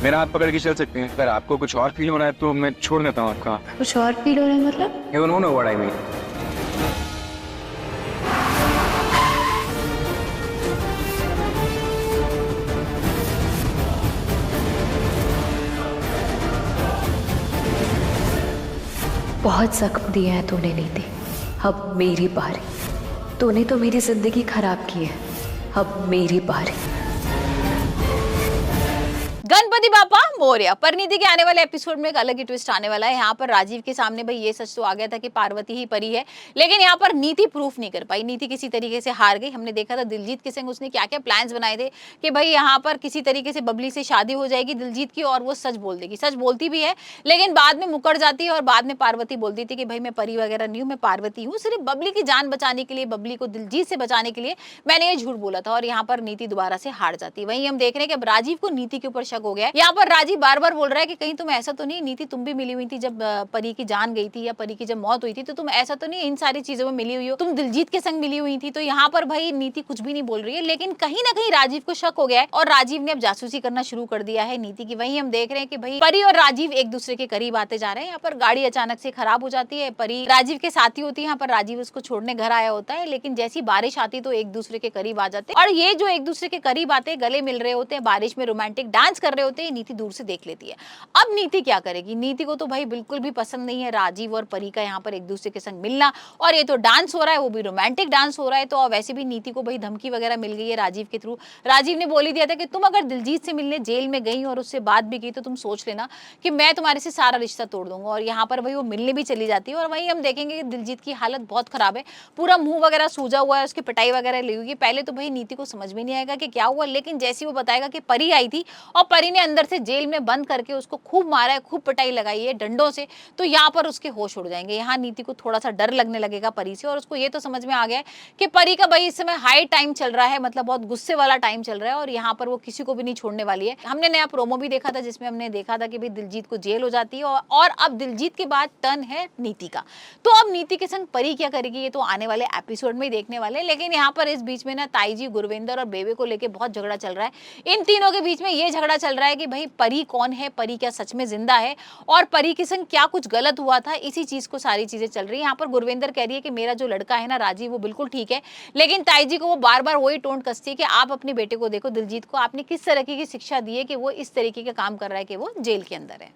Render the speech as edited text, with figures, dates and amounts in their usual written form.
मेरा हाथ पकड़ के चल सकते हैं। अगर आपको कुछ और फील हो रहा है तो मैं छोड़ देता हूँ आपका। कुछ और फील हो रहा है मतलब? You know what I mean. बहुत जख्म दिया है तूने नीति, अब मेरी बारी। तूने तो मेरी जिंदगी खराब की है, अब मेरी बारी। गणपति बापा मोरया। परिणीति के आने वाले एपिसोड में एक अलग ही ट्विस्ट आने वाला है। यहाँ पर राजीव के सामने भाई ये सच तो आ गया था कि पार्वती ही परी है, लेकिन यहाँ पर नीति प्रूफ नहीं कर पाई। नीति किसी तरीके से हार गई। हमने देखा था दिलजीत के संग उसने क्या क्या प्लान्स बनाए थे कि भाई यहाँ पर किसी तरीके से बबली से शादी हो जाएगी दिलजीत की और वो सच बोल देगी। सच बोलती भी है लेकिन बाद में मुकर जाती है और बाद में पार्वती बोलती थी कि भाई मैं परी वगैरह नहीं हूँ, मैं पार्वती हूँ, सिर्फ बबली की जान बचाने के लिए, बबली को दिलजीत से बचाने के लिए मैंने ये झूठ बोला था। और यहाँ पर नीति दोबारा से हार जाती है। वहीं हम देख रहे हैं कि अब राजीव को नीति के ऊपर शक हो गया है। यहाँ पर राजीव बार बार बोल रहा है कि कहीं तुम ऐसा तो नहीं, नीति तुम भी मिली हुई थी जब परी की जान गई थी या परी की जब मौत हुई थी, तो तुम ऐसा तो नहीं इन सारी चीजों में मिली हुई हो, तुम दिलजीत के संग मिली हुई थी। तो यहाँ पर भाई नीति कुछ भी नहीं बोल रही है, लेकिन कहीं ना कहीं राजीव को शक हो गया है और राजीव ने अब जासूसी करना शुरू कर दिया है नीति की। वहीं हम देख रहे हैं कि भाई परी और राजीव एक दूसरे के करीब आते जा रहे हैं। यहाँ पर गाड़ी अचानक से खराब हो जाती है। परी राजीव के साथी होती है, यहाँ पर राजीव उसको छोड़ने घर आया होता है, लेकिन जैसी बारिश आती तो एक दूसरे के करीब आ जाते हैं। और ये जो एक दूसरे के करीब आते हैं, गले मिल रहे होते हैं, बारिश में रोमांटिक डांस कर रहे होते हैं, नीति दूर से देख लेती है। अब नीति क्या करेगी? नीति को तो भाई बिल्कुल भी पसंद नहीं है राजीव और परी का यहाँ पर एक दूसरे के संग मिलना, और ये तो डांस हो रहा है, वो भी रोमांटिक डांस हो रहा है। तो वैसे भी नीति को भाई धमकी वगैरह मिल गई है राजीव के थ्रू। राजीव ने बोल ही दिया था कि तुम अगर दिलजीत से मिलने जेल में गई और उससे बात भी की तो तुम सोच लेना कि मैं तुम्हारे से सारा रिश्ता तोड़ दूंगा। और यहाँ पर भाई वो मिलने भी चली जाती है। और वहीं हम देखेंगे कि दिलजीत की हालत बहुत खराब है, पूरा मुंह वगैरह सूजा हुआ है, उसकी पिटाई वगैरह ली हुई है। पहले तो भाई नीति को समझ में नहीं आएगा कि क्या हुआ, लेकिन जैसे वो बताएगा कि परी आई थी और परी ने अंदर से जेल में बंद करके उसको खूब मारा है, खूब पिटाई लगाई है डंडों से, तो यहाँ पर उसके होश उड़ जाएंगे। यहाँ नीति को थोड़ा सा डर लगने लगेगा परी से, और उसको ये तो समझ में आ गया है कि परी का भाई इस समय हाई टाइम चल रहा है, मतलब बहुत गुस्से वाला टाइम चल रहा है, और यहाँ पर वो किसी को भी नहीं छोड़ने वाली है। हमने नया प्रोमो भी देखा था जिसमें हमने देखा था कि भाई दिलजीत को जेल हो जाती है, और अब दिलजीत के बाद टर्न है नीति का। तो अब नीति के संग परी क्या करेगी ये तो आने वाले एपिसोड में ही देखने वाले। लेकिन यहाँ पर इस बीच में ना ताई जी, गुरविंदर और बेबे को लेकर बहुत झगड़ा चल रहा है। इन तीनों के बीच में ये झगड़ा चल रहा है कि भाई परी कौन है, परी क्या सच में जिंदा है, और परी के संग क्या कुछ गलत हुआ था। इसी चीज को सारी चीजें चल रही है। यहाँ पर गुरविंदर कह रही है कि मेरा जो लड़का है ना राजीव, वो बिल्कुल ठीक है, लेकिन ताई जी को वो बार बार वही टोंट कसती है कि आप अपने बेटे को देखो, दिलजीत को आपने किस तरह की शिक्षा दी है कि वो इस तरीके के काम कर रहा है कि वो जेल के अंदर है।